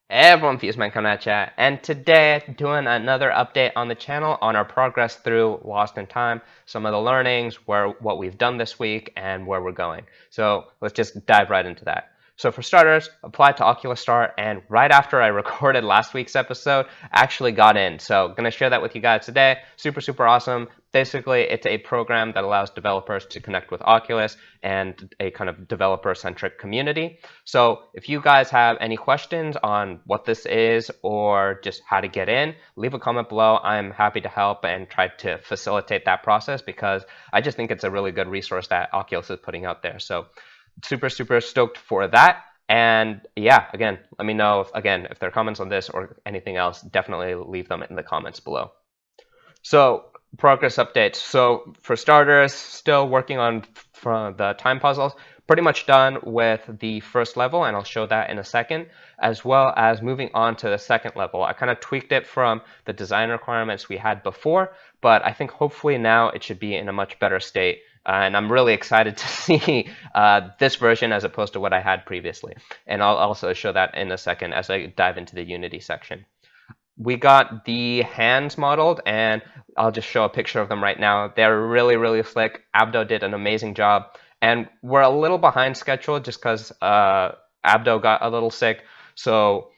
Hey everyone, FusedVR coming at ya, and today doing another update on the channel on our progress through Lost in Time, some of the learnings, what we've done this week, and where we're going. So let's just dive right into that. So for starters, applied to Oculus Start, and right after I recorded last week's episode, actually got in. So gonna share that with you guys today. Super awesome. Basically, it's a program that allows developers to connect with Oculus and a kind of developer-centric community. So if you guys have any questions on what this is or just how to get in, leave a comment below. I'm happy to help and try to facilitate that process because I just think it's a really good resource that Oculus is putting out there. So super stoked for that. And yeah, again, let me know if there are comments on this or anything else, definitely leave them in the comments below. So progress updates. So for starters, still working on the time puzzles. Pretty much done with the first level, and I'll show that in a second, as well as moving on to the second level. I kind of tweaked it from the design requirements we had before, but I think hopefully now it should be in a much better state. And I'm really excited to see this version as opposed to what I had previously. And I'll also show that in a second as I dive into the Unity section. We got the hands modeled, and I'll just show a picture of them right now. They're really slick. Abdo did an amazing job. And we're a little behind schedule just because Abdo got a little sick. So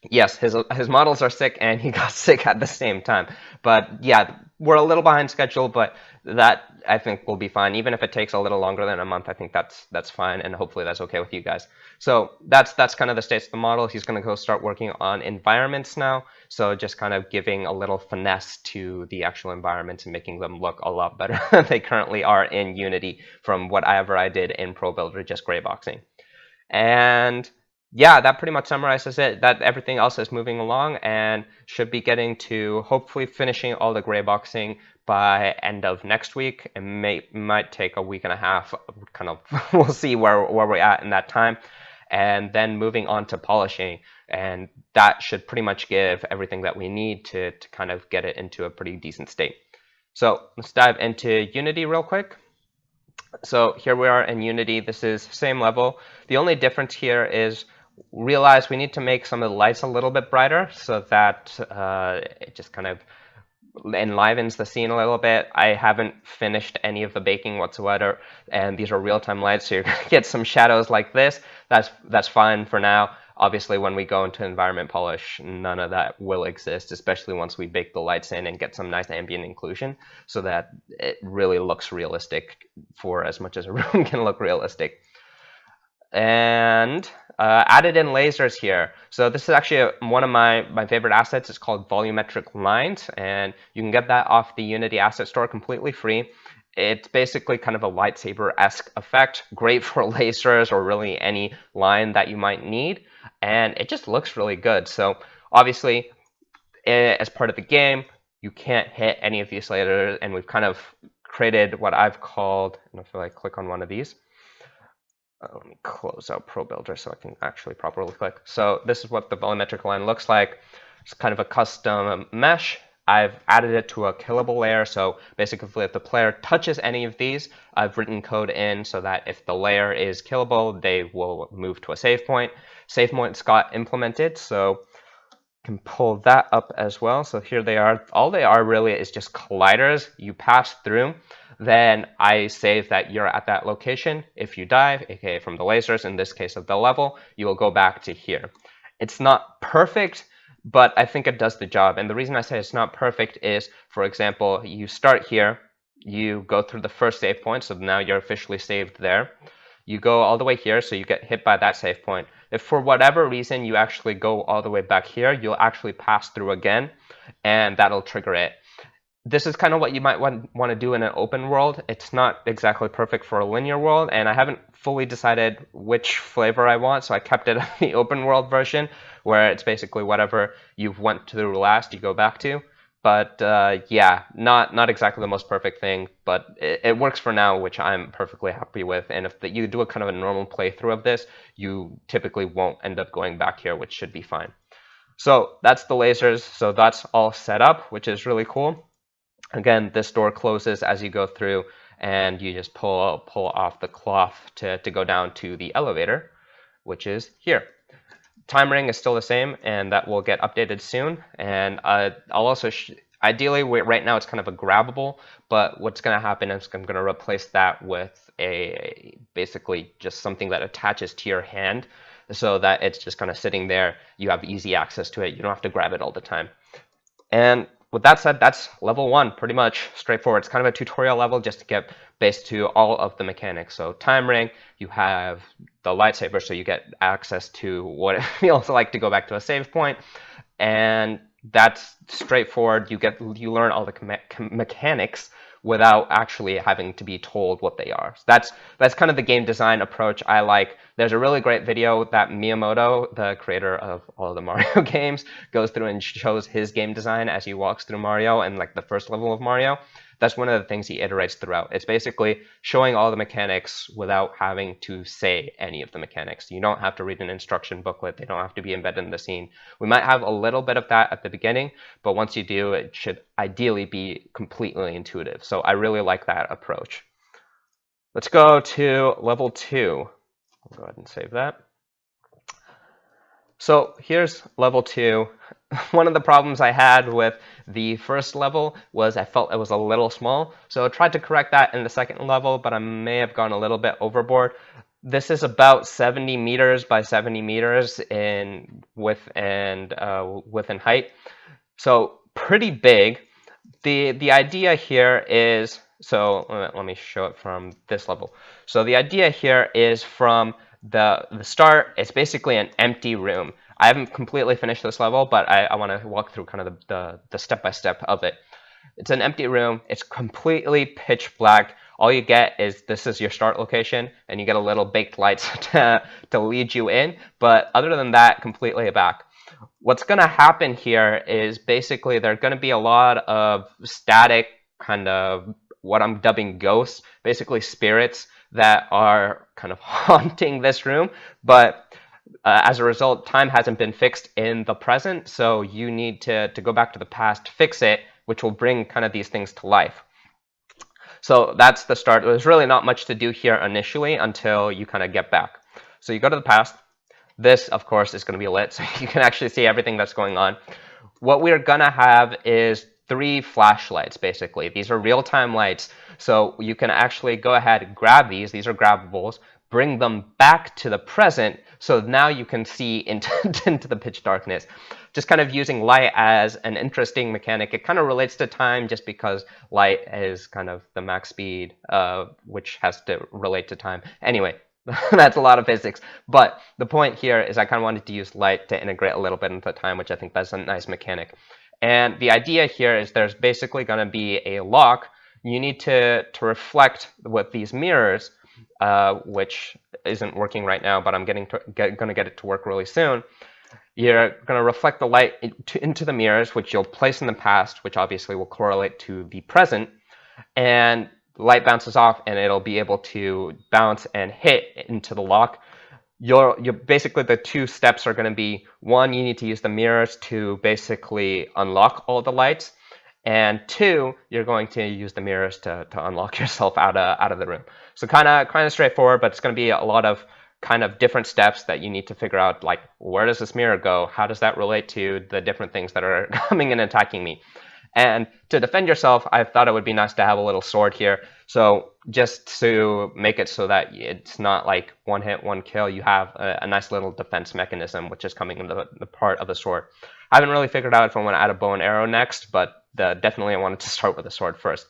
yes, his models are sick and he got sick at the same time. But yeah, we're a little behind schedule, but that I think will be fine. Even if it takes a little longer than a month, I think that's fine, and hopefully that's okay with you guys. So that's kind of the status of the model. He's going to go start working on environments now. So just kind of giving a little finesse to the actual environments and making them look a lot better than they currently are in Unity from whatever I did in Pro Builder, just gray boxing. And yeah, that pretty much summarizes it. That everything else is moving along and should be getting to hopefully finishing all the gray boxing by end of next week. It might take a week and a half. Kind of, we'll see where we're at in that time. And then moving on to polishing, and that should pretty much give everything that we need to kind of get it into a pretty decent state. So let's dive into Unity real quick. So here we are in Unity. This is same level. The only difference here is realize we need to make some of the lights a little bit brighter so that it just kind of enlivens the scene a little bit. I haven't finished any of the baking whatsoever, and these are real-time lights, so you're going to get some shadows like this. That's fine for now. Obviously, when we go into environment polish, none of that will exist, especially once we bake the lights in and get some nice ambient inclusion so that it really looks realistic for as much as a room can look realistic. And added in lasers here. So this is actually one of my favorite assets. It's called volumetric lines, and you can get that off the Unity asset store completely free. It's basically kind of a lightsaber-esque effect, great for lasers or really any line that you might need, and it just looks really good. So obviously, as part of the game, you can't hit any of these lasers, and we've kind of created what I've called, and if I click on one of these, let me close out Pro Builder so I can actually properly click. So this is what the volumetric line looks like. It's kind of a custom mesh. I've added it to a killable layer, so basically if the player touches any of these, I've written code in so that if the layer is killable, they will move to a save point. Save points got implemented, so can pull that up as well. So here they are. All they are really is just colliders. You pass through, then I save that you're at that location. If you die, aka from the lasers, in this case of the level, you will go back to here. It's not perfect, but I think it does the job. And the reason I say it's not perfect is, for example, you start here, you go through the first save point, so now you're officially saved there. You go all the way here, so you get hit by that save point. If for whatever reason you actually go all the way back here, you'll actually pass through again, and that'll trigger it. This is kind of what you might want to do in an open world. It's not exactly perfect for a linear world, and I haven't fully decided which flavor I want, so I kept it the open world version, where it's basically whatever you've went through last, you go back to. But yeah, not exactly the most perfect thing, but it works for now, which I'm perfectly happy with. And if you do a kind of a normal playthrough of this, you typically won't end up going back here, which should be fine. So that's the lasers. So that's all set up, which is really cool. Again, this door closes as you go through, and you just pull off the cloth to go down to the elevator, which is here. Time ring is still the same, and that will get updated soon. And I'll also, ideally, right now it's kind of a grabbable, but what's going to happen is I'm going to replace that with basically just something that attaches to your hand so that it's just kind of sitting there. You have easy access to it. You don't have to grab it all the time. And with that said, that's level 1, pretty much straightforward. It's kind of a tutorial level just to get based to all of the mechanics. So time ring, you have the lightsaber, so you get access to what it feels like to go back to a save point, and that's straightforward. You learn all the mechanics without actually having to be told what they are. So that's kind of the game design approach I like. There's a really great video that Miyamoto, the creator of all of the Mario games, goes through and shows his game design as he walks through Mario and like the first level of Mario. That's one of the things he iterates throughout. It's basically showing all the mechanics without having to say any of the mechanics. You don't have to read an instruction booklet. They don't have to be embedded in the scene. We might have a little bit of that at the beginning, but once you do, it should ideally be completely intuitive. So I really like that approach. Let's go to level 2. I'll go ahead and save that. So here's level 2. One of the problems I had with the first level was I felt it was a little small. So I tried to correct that in the second level, but I may have gone a little bit overboard. This is about 70 meters by 70 meters in width and in height. So pretty big. The idea here is, so let me show it from this level. So the idea here is from the start, it's basically an empty room. I haven't completely finished this level, but I want to walk through kind of the step-by-step of it. It's an empty room. It's completely pitch black. All you get is this is your start location, and you get a little baked lights to lead you in. But other than that, completely black. What's going to happen here is basically there's going to be a lot of static kind of what I'm dubbing ghosts, basically spirits that are kind of haunting this room. But as a result, time hasn't been fixed in the present, so you need to go back to the past, fix it, which will bring kind of these things to life. So that's the start. There's really not much to do here initially until you kind of get back. So you go to the past. This, of course, is going to be lit, so you can actually see everything that's going on. What we're going to have is 3 flashlights, basically. These are real-time lights, so you can actually go ahead and grab these. These are grabbables. Bring them back to the present, so now you can see into the pitch darkness. Just kind of using light as an interesting mechanic. It kind of relates to time just because light is kind of the max speed, which has to relate to time. Anyway, that's a lot of physics. But the point here is I kind of wanted to use light to integrate a little bit into time, which I think that's a nice mechanic. And the idea here is there's basically going to be a lock. You need to reflect with these mirrors, which isn't working right now, but I'm going to get it to work really soon. You're going to reflect the light into the mirrors, which you'll place in the past, which obviously will correlate to the present. And the light bounces off, and it'll be able to bounce and hit into the lock. You're basically, the 2 steps are going to be, 1, you need to use the mirrors to basically unlock all the lights. And 2, you're going to use the mirrors to unlock yourself out of the room. So kind of straightforward, but it's going to be a lot of kind of different steps that you need to figure out, like, where does this mirror go? How does that relate to the different things that are coming and attacking me? And to defend yourself, I thought it would be nice to have a little sword here. So just to make it so that it's not like one hit, one kill, you have a nice little defense mechanism, which is coming in the part of the sword. I haven't really figured out if I want to add a bow and arrow next, but definitely I wanted to start with a sword first.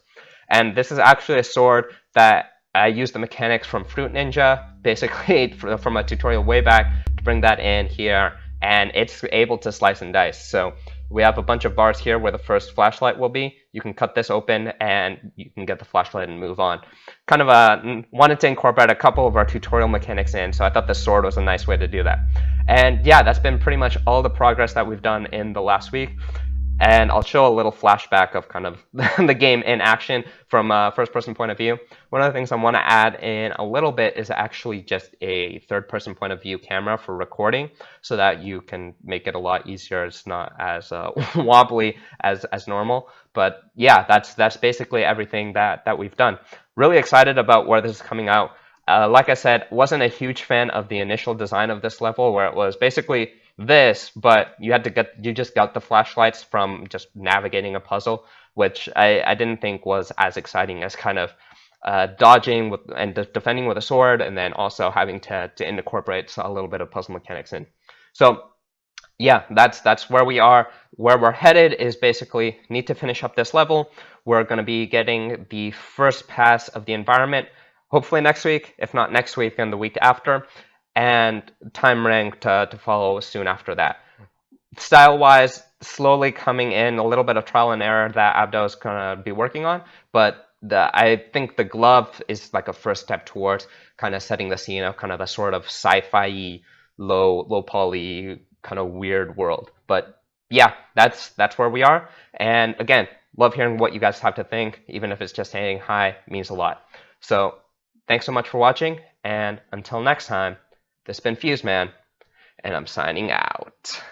And this is actually a sword that I used the mechanics from Fruit Ninja, basically from a tutorial way back, to bring that in here, and it's able to slice and dice. So we have a bunch of bars here where the first flashlight will be. You can cut this open and you can get the flashlight and move on. Kind of wanted to incorporate a couple of our tutorial mechanics in, so I thought the sword was a nice way to do that. And yeah, that's been pretty much all the progress that we've done in the last week. And I'll show a little flashback of kind of the game in action from a first-person point of view. One of the things I want to add in a little bit is actually just a third-person point of view camera for recording, so that you can make it a lot easier. It's not as wobbly as normal. But yeah, that's basically everything that we've done. Really excited about where this is coming out. like I said, wasn't a huge fan of the initial design of this level, where it was basically this, but you just got the flashlights from just navigating a puzzle, which I didn't think was as exciting as kind of dodging with, and defending with a sword, and then also having to incorporate a little bit of puzzle mechanics in. So yeah, that's where we are. Where we're headed is basically need to finish up this level. We're going to be getting the first pass of the environment, hopefully next week. If not next week, then the week after. And time rank to follow soon after that. Style-wise, slowly coming in, a little bit of trial and error that Abdo is going to be working on. But I think the glove is like a first step towards kind of setting the scene of kind of the sort of sci-fi, low poly, kind of weird world. But yeah, that's where we are. And again, love hearing what you guys have to think. Even if it's just saying hi, means a lot. So thanks so much for watching, and until next time, this has been FusedMan, and I'm signing out.